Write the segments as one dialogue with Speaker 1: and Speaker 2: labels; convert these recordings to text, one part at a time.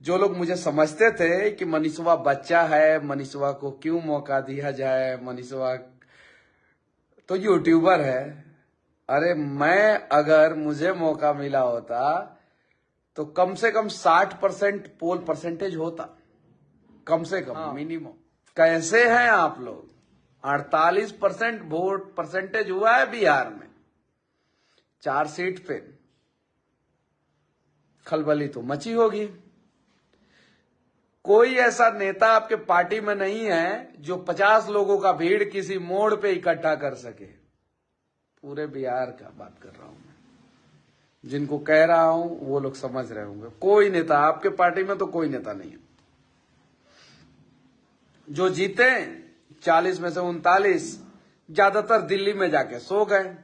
Speaker 1: जो लोग मुझे समझते थे कि मनीषवा बच्चा है, मनीषवा को क्यों मौका दिया जाए, मनीषवा तो यूट्यूबर है। अरे मैं अगर मुझे मौका मिला होता तो कम से कम 60% पोल परसेंटेज होता, कम से कम मिनिमम। कैसे हैं आप लोग? 48% वोट परसेंटेज हुआ है बिहार में, 4 सीट पे। खलबली तो मची होगी। कोई ऐसा नेता आपके पार्टी में नहीं है जो 50 लोगों का भीड़ किसी मोड़ पे इकट्ठा कर सके। पूरे बिहार का बात कर रहा हूं मैं, जिनको कह रहा हूं वो लोग समझ रहे होंगे। कोई नेता आपके पार्टी में तो कोई नेता नहीं है। जो जीते 40 में से 39 ज्यादातर दिल्ली में जाके सो गए।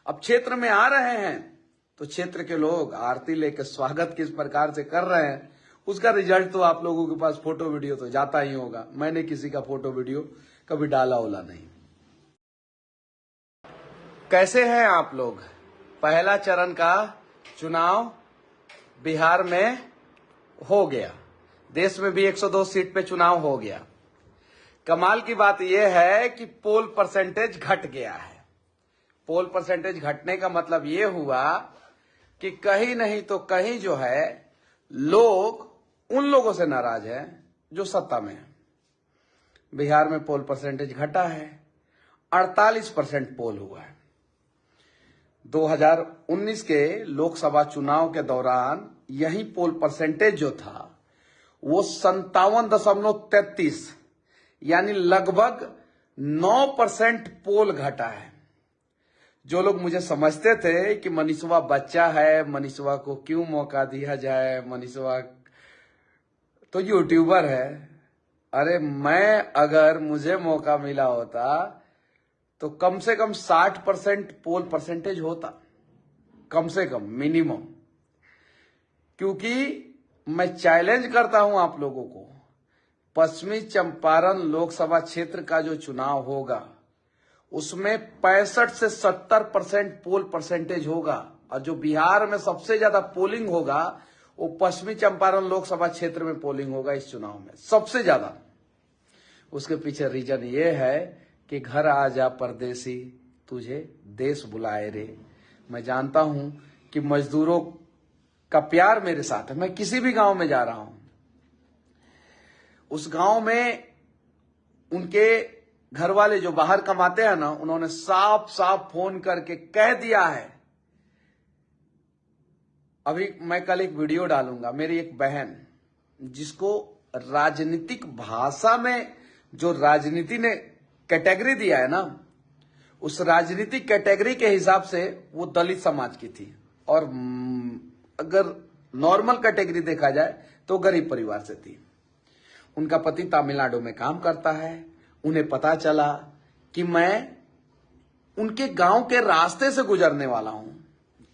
Speaker 1: अब क्षेत्र में आ रहे हैं तो क्षेत्र के लोग आरती लेकर स्वागत किस प्रकार से कर रहे हैं उसका रिजल्ट तो आप लोगों के पास फोटो वीडियो तो जाता ही होगा। मैंने किसी का फोटो वीडियो कभी डाला ओला नहीं। कैसे हैं आप लोग? पहला चरण का चुनाव बिहार में हो गया, देश में भी 102 सीट पे चुनाव हो गया। कमाल की बात यह है कि पोल परसेंटेज घट गया है। पोल परसेंटेज घटने का मतलब यह हुआ कि कहीं नहीं तो कहीं जो है लोग उन लोगों से नाराज है जो सत्ता में है। बिहार में पोल परसेंटेज घटा है, 48% पोल हुआ है। 2019 के लोकसभा चुनाव के दौरान यही पोल परसेंटेज जो था वो 57.33 यानी लगभग 9% पोल घटा है। जो लोग मुझे समझते थे कि मनीषवा बच्चा है, मनीषवा को क्यों मौका दिया जाए, मनीषवा तो यूट्यूबर है। अरे मैं अगर मुझे मौका मिला होता तो कम से कम 60% पोल परसेंटेज होता, कम से कम मिनिमम। क्योंकि मैं चैलेंज करता हूं आप लोगों को, पश्चिमी चंपारण लोकसभा क्षेत्र का जो चुनाव होगा उसमें 65 से 70% पोल परसेंटेज होगा। और जो बिहार में सबसे ज्यादा पोलिंग होगा वो पश्चिमी चंपारण लोकसभा क्षेत्र में पोलिंग होगा इस चुनाव में सबसे ज्यादा। उसके पीछे रीजन ये है कि घर आ जा परदेसी तुझे देश बुलाए रे। मैं जानता हूं कि मजदूरों का प्यार मेरे साथ है। मैं किसी भी गांव में जा रहा हूं, उस गांव में उनके घर वाले जो बाहर कमाते हैं ना, उन्होंने साफ साफ फोन करके कह दिया है। अभी मैं कल एक वीडियो डालूंगा, मेरी एक बहन जिसको राजनीतिक भाषा में जो राजनीति ने कैटेगरी दिया है ना, उस राजनीतिक कैटेगरी के हिसाब से वो दलित समाज की थी। और अगर नॉर्मल कैटेगरी देखा जाए तो गरीब परिवार से थी। उनका पति तमिलनाडु में काम करता है। उन्हें पता चला कि मैं उनके गांव के रास्ते से गुजरने वाला हूं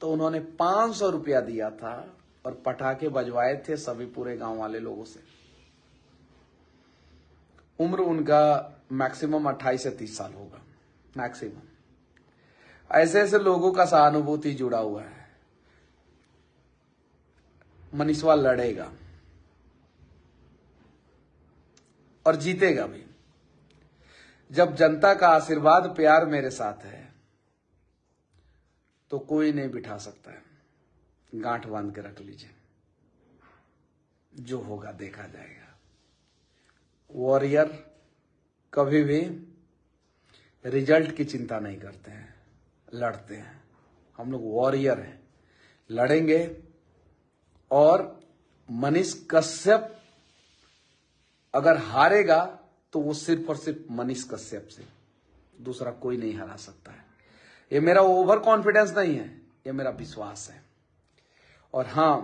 Speaker 1: तो उन्होंने 500 रुपया दिया था और पटाखे बजवाए थे सभी पूरे गांव वाले लोगों से। उम्र उनका मैक्सिमम 28 से 30 साल होगा, मैक्सिमम। ऐसे ऐसे लोगों का सहानुभूति जुड़ा हुआ है। मनीषवा लड़ेगा और जीतेगा भी। जब जनता का आशीर्वाद प्यार मेरे साथ है तो कोई नहीं बिठा सकता है। गांठ बांध के रख लीजिए, जो होगा देखा जाएगा। वॉरियर कभी भी रिजल्ट की चिंता नहीं करते हैं, लड़ते हैं। हम लोग वॉरियर हैं, लड़ेंगे। और मनीष कश्यप अगर हारेगा तो वो सिर्फ और सिर्फ मनीष कश्यप से, दूसरा कोई नहीं हरा सकता है। ये मेरा ओवर कॉन्फिडेंस नहीं है, ये मेरा विश्वास है। और हां,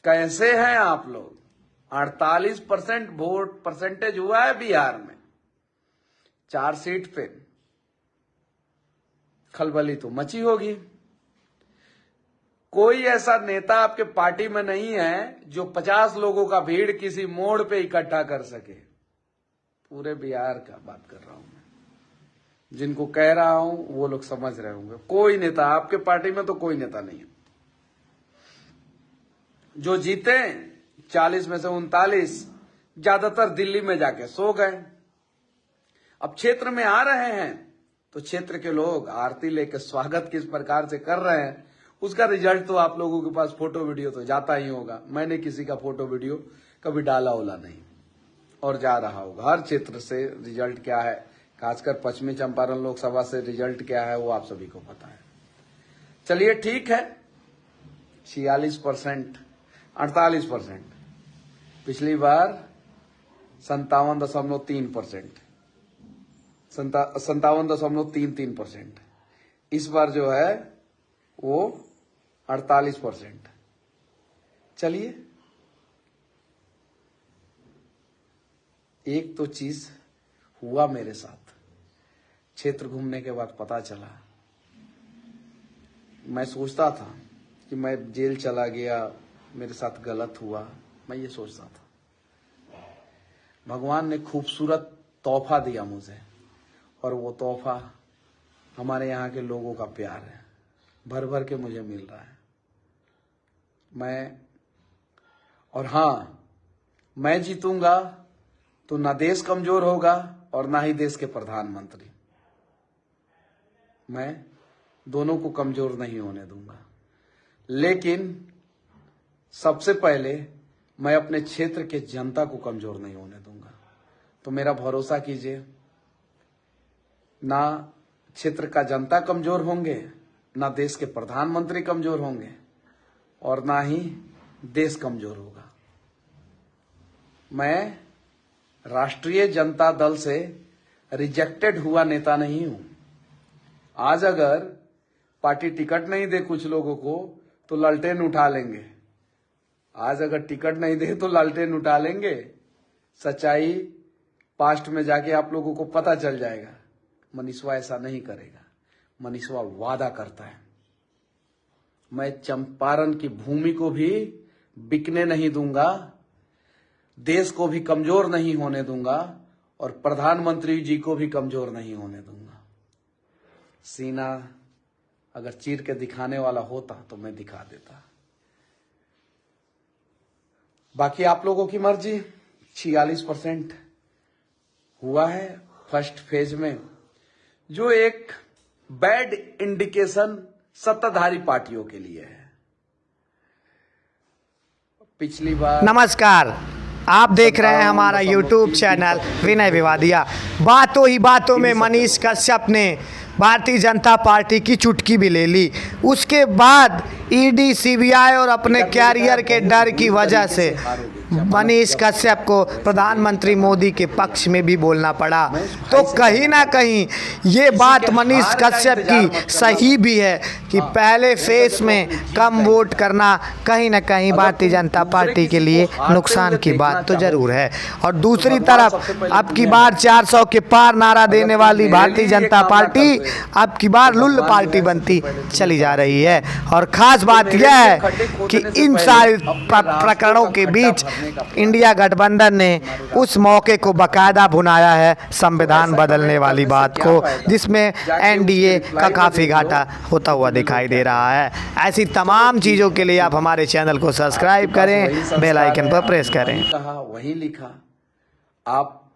Speaker 1: कैसे हैं आप लोग? 48% वोट परसेंटेज हुआ है बिहार में, 4 सीट पे। खलबली तो मची होगी। कोई ऐसा नेता आपके पार्टी में नहीं है जो 50 लोगों का भीड़ किसी मोड़ पे इकट्ठा कर सके। पूरे बिहार का बात कर रहा हूं मैं, जिनको कह रहा हूं वो लोग समझ रहे होंगे। कोई नेता आपके पार्टी में तो कोई नेता नहीं है। जो जीते 40 में से 39 ज्यादातर दिल्ली में जाके सो गए। अब क्षेत्र में आ रहे हैं तो क्षेत्र के लोग आरती लेकर स्वागत किस प्रकार से कर रहे हैं, उसका रिजल्ट तो आप लोगों के पास फोटो वीडियो तो जाता ही होगा। मैंने किसी का फोटो वीडियो कभी डाला ओला नहीं, और जा रहा होगा। हर क्षेत्र से रिजल्ट क्या है, खासकर पश्चिमी चंपारण लोकसभा से रिजल्ट क्या है वो आप सभी को पता है। चलिए ठीक है, 46%, 48%, पिछली बार 57.3%, 57.33%, इस बार जो है वो 48%। चलिए, एक तो चीज हुआ मेरे साथ, क्षेत्र घूमने के बाद पता चला। मैं सोचता था कि मैं जेल चला गया, मेरे साथ गलत हुआ, मैं ये सोचता था। भगवान ने खूबसूरत तोहफा दिया मुझे, और वो तोहफा हमारे यहाँ के लोगों का प्यार है, भर भर के मुझे मिल रहा है। मैं जीतूंगा तो ना देश कमजोर होगा और ना ही देश के प्रधानमंत्री। मैं दोनों को कमजोर नहीं होने दूंगा, लेकिन सबसे पहले मैं अपने क्षेत्र के जनता को कमजोर नहीं होने दूंगा। तो मेरा भरोसा कीजिए, ना क्षेत्र का जनता कमजोर होंगे, ना देश के प्रधानमंत्री कमजोर होंगे, और ना ही देश कमजोर होगा। मैं राष्ट्रीय जनता दल से रिजेक्टेड हुआ नेता नहीं हूं। आज अगर पार्टी टिकट नहीं दे कुछ लोगों को तो लालटेन उठा लेंगे, आज अगर टिकट नहीं दे तो लालटेन उठा लेंगे। सच्चाई पास्ट में जाके आप लोगों को पता चल जाएगा। मनीषवा ऐसा नहीं करेगा, मनीषवा वादा करता है। मैं चंपारण की भूमि को भी बिकने नहीं दूंगा, देश को भी कमजोर नहीं होने दूंगा, और प्रधानमंत्री जी को भी कमजोर नहीं होने दूंगा। सीना अगर चीर के दिखाने वाला होता तो मैं दिखा देता। बाकी आप लोगों की मर्जी। 46% हुआ है फर्स्ट फेज में, जो एक बैड इंडिकेशन सत्ताधारी पार्टियों के लिए है। पिछली बार
Speaker 2: नमस्कार, आप देख रहे हैं हमारा YouTube चैनल विनय विवादिया। बातों ही बातों में मनीष कश्यप ने भारतीय जनता पार्टी की चुटकी भी ले ली। उसके बाद ईडी, सीबीआई और अपने कैरियर के डर की वजह से मनीष कश्यप को प्रधानमंत्री मोदी के पक्ष में भी बोलना पड़ा। तो कहीं ना कहीं ये बात मनीष कश्यप की सही भी है कि पहले फेस में कम वोट करना कहीं ना कहीं भारतीय जनता पार्टी के लिए नुकसान की बात तो जरूर है। और दूसरी तरफ अब की बार 400 के पार नारा देने वाली भारतीय जनता पार्टी अब की बार लुल्ल पार्टी बनती चली जा रही है। और खास बात यह है कि इन सारे प्रकरणों के बीच इंडिया गठबंधन ने उस मौके को बकायदा भुनाया है, संविधान बदलने वाली बात को, जिसमें एनडीए का काफ़ी घाटा होता हुआ दिखाई दे रहा है। ऐसी तमाम चीज़ों के लिए आप हमारे चैनल को सब्सक्राइब करें, बेल आइकन पर प्रेस करें।
Speaker 1: कहा वही लिखा। आप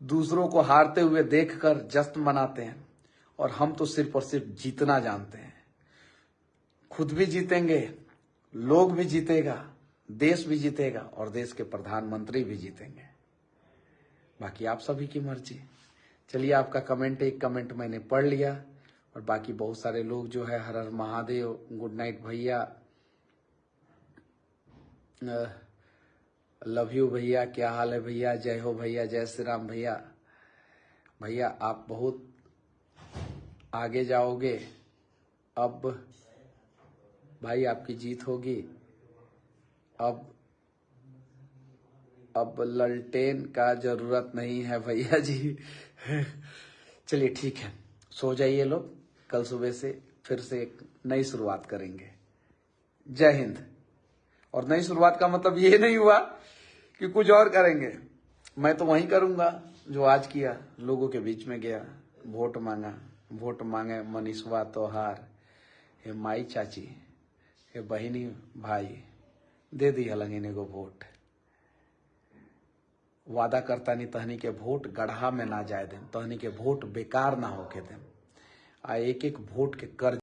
Speaker 1: दूसरों को हारते हुए देखकर जश्न मनाते हैं, और हम तो सिर्फ और सिर्फ जीतना जानते हैं। खुद भी जीतेंगे, लोग भी जीतेगा, देश भी जीतेगा, और देश के प्रधानमंत्री भी जीतेंगे। बाकी आप सभी की मर्जी। चलिए, आपका कमेंट, एक कमेंट मैंने पढ़ लिया, और बाकी बहुत सारे लोग जो है हर हर महादेव, गुड नाइट भैया, लव यू भैया, क्या हाल है भैया, जय हो भैया, जय श्री राम भैया। भैया आप बहुत आगे जाओगे, अब भाई आपकी जीत होगी। अब ललटेन का जरूरत नहीं है भैया जी। चलिए ठीक है, सो जाइए लोग, कल सुबह से फिर से एक नई शुरुआत करेंगे। जय हिंद। और नई शुरुआत का मतलब ये नहीं हुआ कि कुछ और करेंगे, मैं तो वही करूंगा जो आज किया। लोगों के बीच में गया, वोट मांगा, वोट मांगे मनीषवा तोहार, हे माई चाची, हे बहिनी भाई, दे दी हलंगिने को वोट। वादा करता नहीं तहनी के वोट गढ़ा में ना जाए दें, तहनी के वोट बेकार ना होके दें। आ एक एक वोट के कर्ज